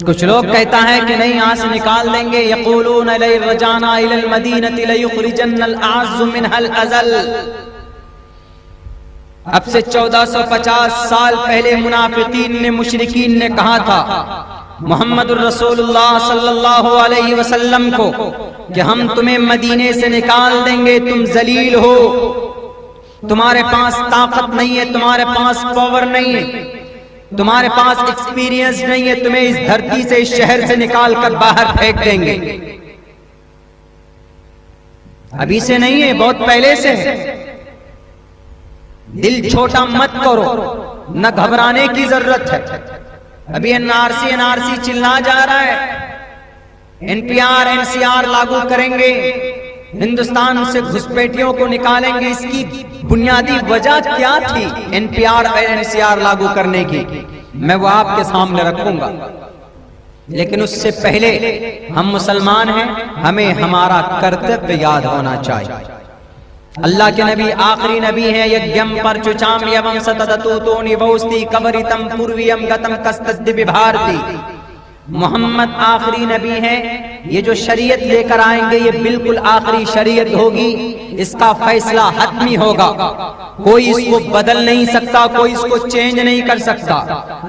کچھ لوگ کہتا ہے کہ نہیں یہاں سے نکال دیں گے، یقولون لئن رجعنا الى المدینۃ لیخرجن الاعز منها الاذل۔ اب سے 1450 سال پہلے منافقین نے، مشرکین نے کہا تھا محمد الرسول اللہ صلی اللہ علیہ وسلم کو کہ ہم تمہیں مدینے سے نکال دیں گے، تم ذلیل ہو، تمہارے پاس طاقت نہیں ہے، تمہارے پاس پاور نہیں ہے، تمہارے پاس ایکسپیرینس نہیں ہے، تمہیں اس دھرتی سے، اس شہر سے نکال کر باہر پھینک دیں گے۔ ابھی سے نہیں ہے، بہت پہلے سے ہے۔ دل چھوٹا مت کرو، نہ گھبرانے کی ضرورت ہے۔ ابھی این آر سی چلا جا رہا ہے، NPR NCR لاگو کریں گے، ہندوستان سے گھسپیٹیوں کو نکالیں گے۔ اس کی بنیادی وجہ کیا تھی NPR اور NCR لاگو کرنے کی، میں وہ آپ کے سامنے رکھوں گا، لیکن اس سے پہلے ہم مسلمان ہیں، ہمیں ہمارا کرتویہ یاد ہونا چاہیے۔ اللہ کے نبی آخری نبی ہیں، یگیم پر چچام یوم ستتتوتونی ووستی کبریتم پورویم گتم کستد ببھارتی۔ محمد آخری نبی ہیں، یہ جو شریعت لے کر آئیں گے یہ بالکل آخری شریعت ہوگی، اس کا فیصلہ حتمی ہوگا، کوئی اس کو بدل نہیں سکتا، کوئی اس کو چینج نہیں کر سکتا۔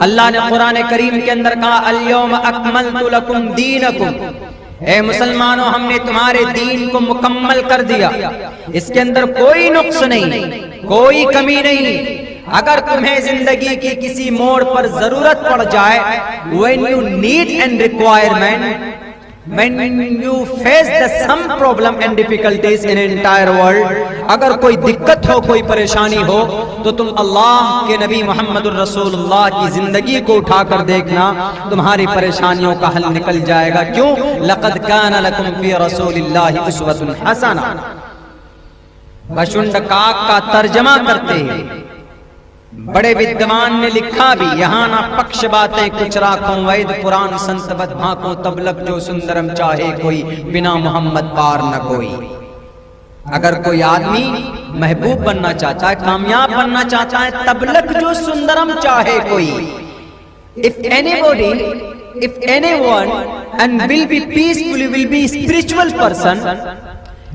اللہ نے قرآن کریم کے اندر کہا الیوم اکملت لکم دینکم، اے مسلمانوں ہم نے تمہارے دین کو مکمل کر دیا، اس کے اندر کوئی نقص نہیں، کوئی کمی نہیں۔ اگر تمہیں زندگی کی کسی موڑ پر ضرورت پڑ جائے، when you need and requirement, when you face the some problem and difficulties in entire world، اگر کوئی دقت ہو، کوئی پریشانی ہو، تو تم اللہ کے نبی محمد الرسول اللہ کی زندگی کو اٹھا کر دیکھنا، تمہاری پریشانیوں کا حل نکل جائے گا۔ کیوں؟ لقد کان لکم فی رسول اللہ اسوۃ حسنہ۔ بشنڈ کاک کا ترجمہ کرتے ہیں، بڑے ودوان نے لکھا بھی، یہاں نہ پکش باتیں کچھ راکھوں، وید پران سنت بد بھاکوں، تب لگ جو سندرم چاہے کوئی، بنا محمد پار نہ کوئی۔ اگر کوئی آدمی محبوب بننا چاہتا ہے، کامیاب بننا چاہتا ہے، تب لگ جو سندرم چاہے کوئی۔ If anybody, if anyone and will be peaceful, will be spiritual person,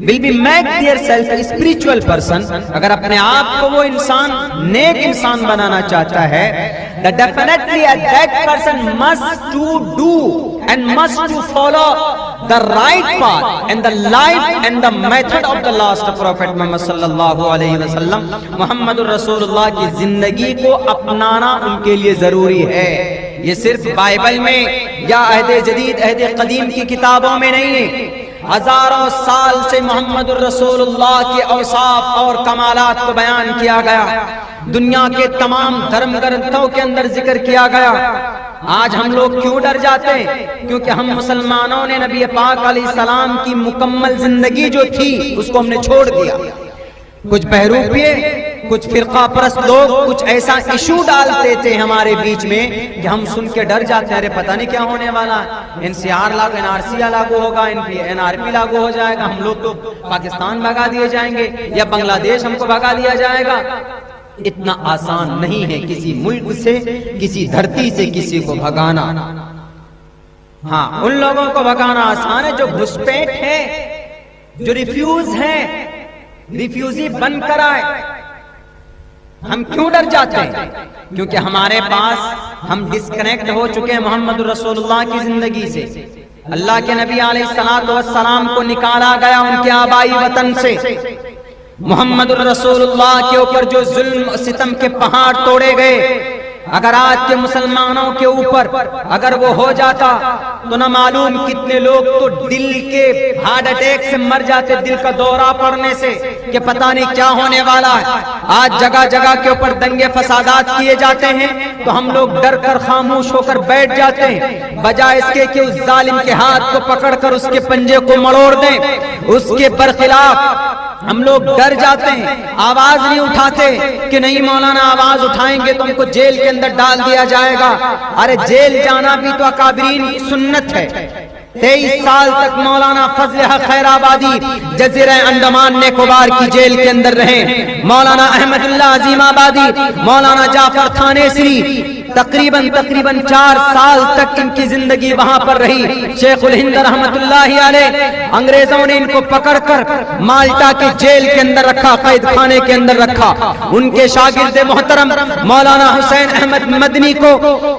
will be make their self a spiritual person، اگر اپنے آپ کو وہ انسان نیک انسان بنانا چاہتا ہے، that definitely that person must to do and must to follow the right path and the life and the method of the last prophet محمد صلی اللہ علیہ وسلم۔ محمد الرسول اللہ کی زندگی کو اپنانا ان کے لیے ضروری ہے۔ یہ صرف بائبل میں یا عہد جدید عہد قدیم کی کتابوں میں نہیں ہے، ہزاروں سال سے محمد الرسول اللہ کے اوصاف اور کمالات کو بیان کیا گیا، دنیا کے تمام دھرم گرنتھوں کے اندر ذکر کیا گیا۔ آج ہم لوگ کیوں ڈر جاتے ہیں؟ کیونکہ ہم مسلمانوں نے نبی پاک علیہ السلام کی مکمل زندگی جو تھی اس کو ہم نے چھوڑ دیا۔ کچھ بہروپیے، کچھ فرقہ پرست لوگ کچھ ایسا ایشو ڈالتے تھے ہمارے بیچ میں کہ ہم سن کے ڈر جاتے ہیں، ارے پتہ نہیں کیا ہونے والا ہے، NCR لاگو، NRC لاگو ہوگا، NRP لاگو ہو جائے گا، ہم لوگ تو پاکستان بھگا دیے جائیں گے، یا بنگلہ دیش ہم کو بھگا دیا جائے گا۔ اتنا آسان نہیں ہے کسی ملک سے، کسی دھرتی سے کسی کو بھگانا۔ ہاں، ان لوگوں کو بھگانا آسان ہے جو گھسپیٹ ہے، جو ریفیوز ہیں، ریفیوزی بن کر آئے۔ ہم کیوں ڈر جاتے ہیں؟ کیونکہ ہمارے پاس ہم ڈسکنیکٹ ہو چکے ہیں محمد الرسول اللہ کی زندگی سے۔ اللہ کے نبی علیہ السلام کو نکالا گیا ان کے آبائی وطن سے، محمد الرسول اللہ کے اوپر جو ظلم ستم کے پہاڑ توڑے گئے، اگر آج کے مسلمانوں کے اوپر اگر وہ ہو جاتا تو نہ معلوم کتنے لوگ تو دل کے ہارٹ اٹیک سے مر جاتے، دل کا دورہ پڑنے سے، کہ پتہ نہیں کیا ہونے والا ہے۔ آج جگہ جگہ کے اوپر دنگے فسادات کیے جاتے ہیں تو ہم لوگ ڈر کر خاموش ہو کر بیٹھ جاتے ہیں، بجائے اس کے کہ اس ظالم کے ہاتھ کو پکڑ کر اس کے پنجے کو مڑوڑ دیں۔ اس کے برخلاف ہم لوگ ڈر جاتے ہیں، آواز نہیں اٹھاتے کہ نہیں مولانا آواز اٹھائیں گے تو ہم کو جیل کے اندر ڈال دیا جائے گا۔ ارے جیل جانا بھی تو اکابرین کی سنت ہے۔ 23 سال تک مولانا فضل حق خیر آبادی جزیرہ انڈمان نکوبار کی جیل کے اندر رہے، مولانا احمد اللہ عظیم آبادی، مولانا جعفر تھانیسری تقریباً 4 سال تک ان کی زندگی وہاں پر رہی۔ شیخ الہند رحمت اللہ علیہ، انگریزوں نے ان کو پکڑ کر مالٹا کے جیل کے اندر رکھا، قید خانے کے اندر رکھا۔ ان کے شاگرد محترم مولانا حسین احمد مدنی کو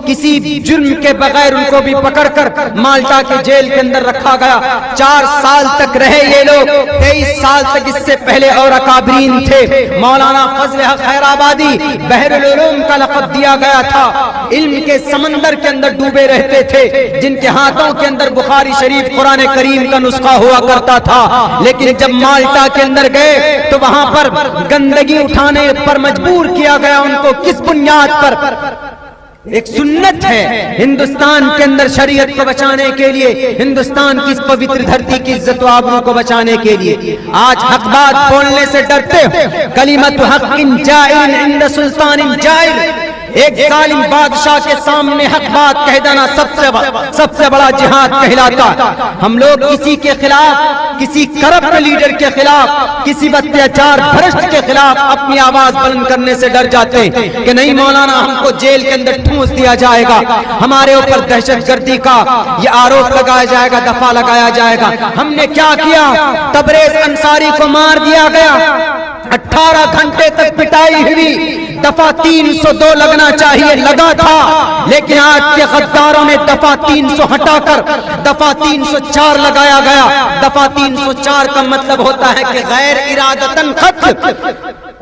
کسی جرم کے بغیر ان کو بھی پکڑ کر مالٹا کے جیل کے اندر رکھا گیا۔ 4 سال تک رہے یہ لوگ۔ 23 سال تک اس سے پہلے اور اکابرین تھے۔ مولانا فضل حق حیرآبادی بحر العلوم کا لقب دیا گیا تھا، علم کے سمندر کے اندر ڈوبے رہتے تھے، جن کے ہاتھوں کے اندر بخاری شریف قرآن کریم کا نسخہ ہوا کرتا تھا۔ لیکن جب مالٹا کے اندر گئے تو وہاں پر گندگی اٹھانے پر مجبور کیا گیا ان کو۔ کس بنیاد پر؟ ایک سنت ہے ہندوستان کے اندر شریعت کو بچانے کے لیے، ہندوستان کی اس پوتر دھرتی کی عزت و آبرو کو بچانے کے لیے۔ آج حق بات بولنے سے ڈرتے ہو۔ کلمت حق جائر عند سلطان جائر، ایک ظالم بادشاہ کے سامنے حق بات کہہ دینا سب سے بڑا جہاد کہلاتا ہے۔ ہم لوگ کسی کے خلاف، کسی کرپٹ لیڈر کے خلاف، کسی اتیاچار بھرشٹ کے خلاف اپنی آواز بلند کرنے سے ڈر جاتے ہیں کہ نہیں مولانا ہم کو جیل کے اندر ٹھونس دیا جائے گا، ہمارے اوپر دہشت گردی کا یہ آروپ لگایا جائے گا، دفعہ لگایا جائے گا۔ ہم نے کیا کیا؟ تبریز انصاری کو مار دیا گیا، 18 گھنٹے تک پٹائی ہوئی، دفعہ 302 لگنا چاہیے، لگا تھا، لیکن آج کے غداروں نے دفعہ 300 ہٹا کر دفعہ 304 لگایا گیا۔ دفعہ 304 کا مطلب ہوتا ہے کہ غیر ارادتاً قتل۔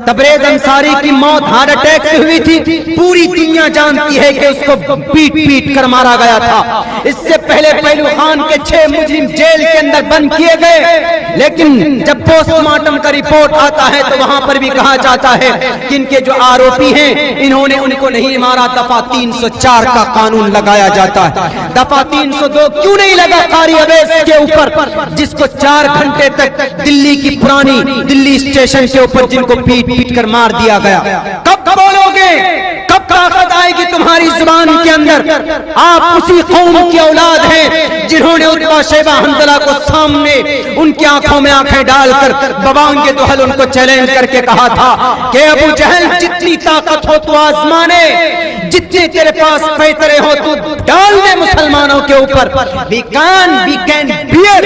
تبریز انصاری کی موت ہارٹ اٹیک سے ہوئی تھی، پوری دنیا جانتی ہے کہ اس کو پیٹ پیٹ کر مارا گیا تھا۔ اس سے پہلے پہلو خان کے 6 مجرم جیل کے اندر بند کیے گئے، لیکن جب پوسٹ مارٹم کا رپورٹ آتا ہے تو وہاں پر بھی کہا جاتا ہے کہ ان کے جو آروپی ہیں انہوں نے ان کو نہیں مارا۔ دفعہ 304 کا قانون لگایا جاتا ہے۔ دفعہ 302 کیوں نہیں لگا قاری اویس کے اوپر، جس کو 4 گھنٹے تک دلی کی پرانی دلی اسٹیشن کے اوپر جن کو پیٹ پیٹ کر مار دیا گیا؟ کب بولو گے؟ کب طاقت آئے گی تمہاری زبان کے اندر؟ آپ اسی قوم کی اولاد ہیں جنہوں نے عتبہ شیبہ حنظلہ کو سامنے ان کی آنکھوں میں آنکھیں ڈال کر ببانگ دہل ان کو چیلنج کر کے کہا تھا کہ ابو جہل جتنی طاقت ہو تو آزمانے، جتنے تیرے پاس پیترے ہو تو ڈال دے مسلمانوں کے اوپر۔ we can bear،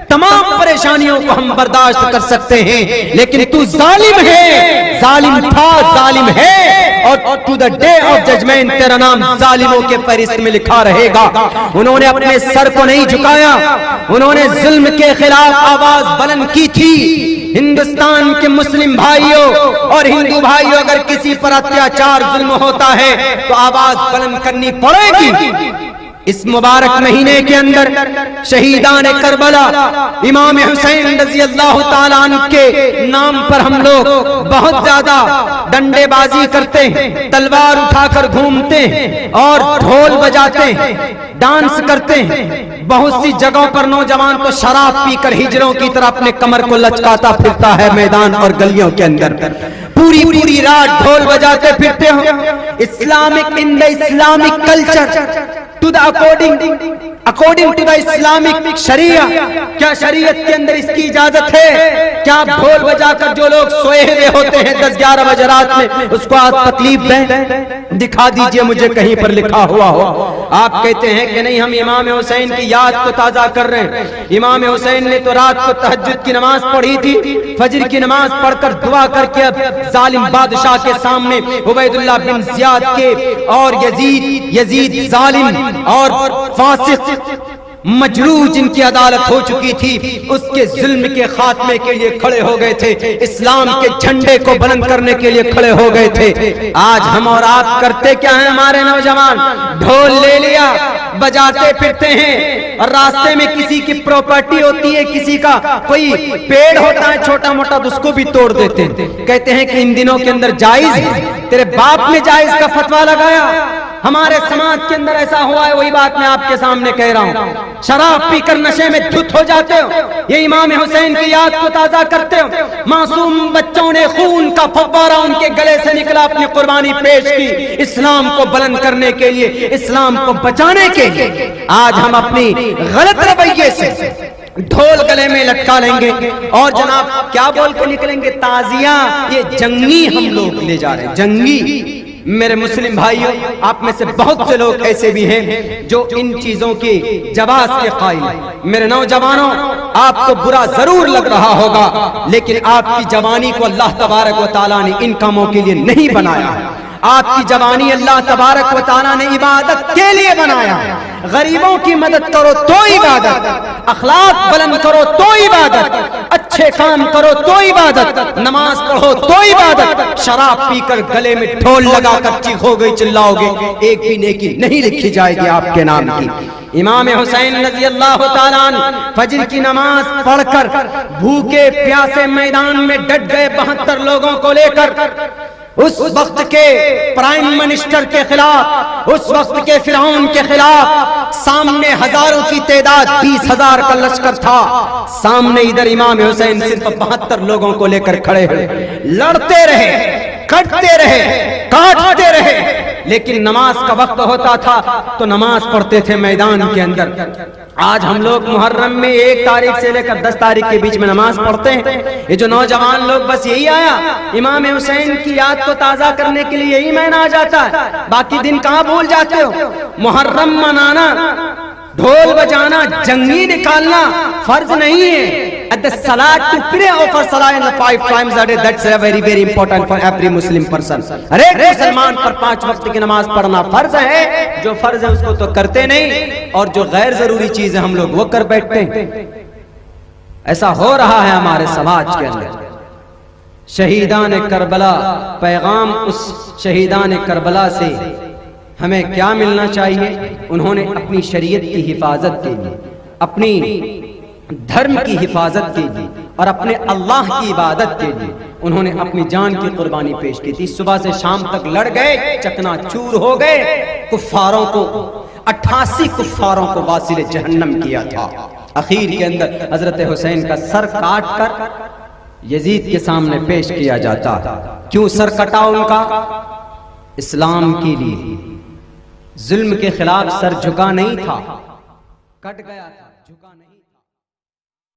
تمام پریشانیوں کو ہم برداشت کر سکتے ہیں، لیکن تو ظالم ہے، ظالم تھا، ظالم ہے، اور to the day of judgment تیرا نام ظالموں کے فہرست میں لکھا رہے گا۔ انہوں نے اپنے سر کو نہیں جھکایا، انہوں نے ظلم کے خلاف آواز بلند کی تھی۔ ہندوستان کے مسلم بھائیوں اور ہندو بھائیوں، اگر کسی پر اتیاچار ظلم ہوتا ہے تو آواز بلند کرنی پڑے گی۔ اس مبارک مہینے کے اندر شہیدان کربلا امام حسین رضی اللہ تعالیٰ عنہ کے نام پر ہم لوگ بہت زیادہ ڈنڈے بازی کرتے ہیں، تلوار اٹھا کر گھومتے ہیں اور ڈھول بجاتے ہیں، ڈانس کرتے ہیں۔ بہت سی جگہوں پر نوجوان تو شراب پی کر ہجروں کی طرح اپنے کمر کو لچکاتا پھرتا ہے میدان اور گلیوں کے اندر، پوری رات ڈھول بجاتے پھرتے ہو۔ Islamic in the Islamic culture to the according to the Islamic شریعہ، کیا شریعت کے اندر اس کی اجازت ہے؟ کیا آپ ڈھول بجا کر جو لوگ سوئے ہوئے ہوتے ہیں 10-11 بجے رات میں اس کو آپ تکلیف دیں؟ دکھا دیجئے مجھے کہیں پر لکھا ہوا ہو۔ آپ کہتے ہیں کہ نہیں، ہم امام حسین کی یاد کو تازہ کر رہے ہیں۔ امام حسین نے تو رات کو تہجد کی نماز پڑھی تھی، فجر کی نماز پڑھ کر دعا کر کے ظالم بادشاہ کے سامنے عبید اللہ بن زیاد کے اور یزید ظالم اور فاسق مجروح جن کی عدالت ہو چکی تھی، اس کے ظلم کے خاتمے کے لیے کھڑے ہو گئے تھے، اسلام کے جھنڈے کو بلند کرنے کے لیے کھڑے ہو گئے تھے۔ آج ہم اور آپ کرتے کیا ہیں؟ ہمارے نوجوان ڈھول لے لیا، بجاتے پھرتے ہیں، اور راستے میں کسی کی پراپرٹی ہوتی ہے، کسی کا کوئی پیڑ ہوتا ہے چھوٹا موٹا تو اس کو بھی توڑ دیتے ہیں۔ کہتے ہیں کہ ان دنوں کے اندر جائز ہے، تیرے باپ نے جائز کا فتویٰ لگایا؟ ہمارے سماج کے اندر ایسا ہوا ہے، وہی بات میں آپ کے سامنے کہہ رہا ہوں۔ شراب پی کر نشے میں دھت ہو جاتے ہو، یہ امام حسین کی یاد کو تازہ کرتے ہو۔ معصوم بچوں نے خون کا فوارہ ان کے گلے سے نکلا، اپنی قربانی پیش کی اسلام کو بلند کرنے کے لیے، اسلام کو بچانے کے لیے۔ آج ہم اپنی غلط رویے سے ڈھول گلے میں لٹکا لیں گے اور جناب کیا بول کے نکلیں گے؟ تازیہ، یہ جنگی ہم لوگ لے جا رہے ہیں، جنگی۔ میرے مسلم بھائیوں، آپ میں سے بہت سے لوگ ایسے بھی ہیں جو ان چیزوں کی جواز کے قائل ہیں۔ میرے نوجوانوں، آپ کو برا ضرور لگ رہا ہوگا، لیکن آپ کی جوانی کو اللہ تبارک و تعالیٰ نے ان کاموں کے لیے نہیں بنایا۔ آپ کی جوانی اللہ تبارک و تعالیٰ نے عبادت کے لیے بنایا۔ غریبوں کی مدد کرو تو عبادت، اخلاق بلند کرو تو عبادت، اچھے کام کرو تو عبادت، نماز پڑھو تو عبادت، شراب پی کر گلے میں ڈھول لگا کر چیخو گے چلاؤ گے، ایک بھی نیکی نہیں لکھی جائے گی آپ کے نام کی۔ امام حسین رضی اللہ تعالیٰ عنہ فجر کی نماز پڑھ کر بھوکے پیاسے میدان میں ڈٹ گئے 72 لوگوں کو لے کر، اس وقت کے پرائم منسٹر کے خلاف، اس وقت کے فرعون کے خلاف۔ سامنے ہزاروں کی تعداد 20,000 کا لشکر تھا، سامنے ادھر امام حسین صرف 72 لوگوں کو لے کر کھڑے ہوئے، لڑتے رہے، کٹتے رہے، کاٹتے رہے، لیکن نماز کا وقت ہوتا تھا تو نماز پڑھتے تھے میدان کے اندر۔ آج ہم لوگ محرم میں 1 تاریخ سے لے کر 10 تاریخ کے بیچ میں نماز پڑھتے ہیں۔ یہ جو نوجوان لوگ، بس یہی آیا امام حسین کی یاد کو تازہ کرنے کے لیے یہی مہینہ آ جاتا ہے، باقی دن کہاں بھول جاتے ہو؟ محرم منانا، ڈھول بجانا، جنگی نکالنا فرض نہیں ہے۔ The salat to pray over salat in the 5 times a day, that's very very important for every Muslim person. ہر ایک مسلمان پر 5 وقت کی نماز پڑھنا فرض ہے۔ جو فرض ہے اس کو تو کرتے نہیں، اور جو غیر ضروری چیزیں ہم لوگ وہ کر بیٹھتے ہیں۔ ایسا ہو رہا ہے ہمارے سماج کے اندر۔ شہیدان کربلا، پیغام اس شہیدان کربلا سے ہمیں کیا ملنا چاہیے؟ انہوں نے اپنی شریعت کی حفاظت کے لیے، اپنی دھرم کی حفاظت کے لیے اور اپنے اللہ کی عبادت کے لیے انہوں نے اپنی جان کی قربانی پیش کی تھی۔ صبح سے شام تک لڑ گئے، چکنا چور ہو گئے، کفاروں کو 88 کفاروں کو واصل جہنم کیا تھا۔ اخیر کے اندر حضرت حسین کا سر کاٹ کر یزید کے سامنے پیش کیا جاتا۔ کیوں سر کٹا ان کا؟ اسلام کے لیے، ظلم کے خلاف سر جھکا نہیں تھا، کٹ گیا تھا، جھکا نہیں۔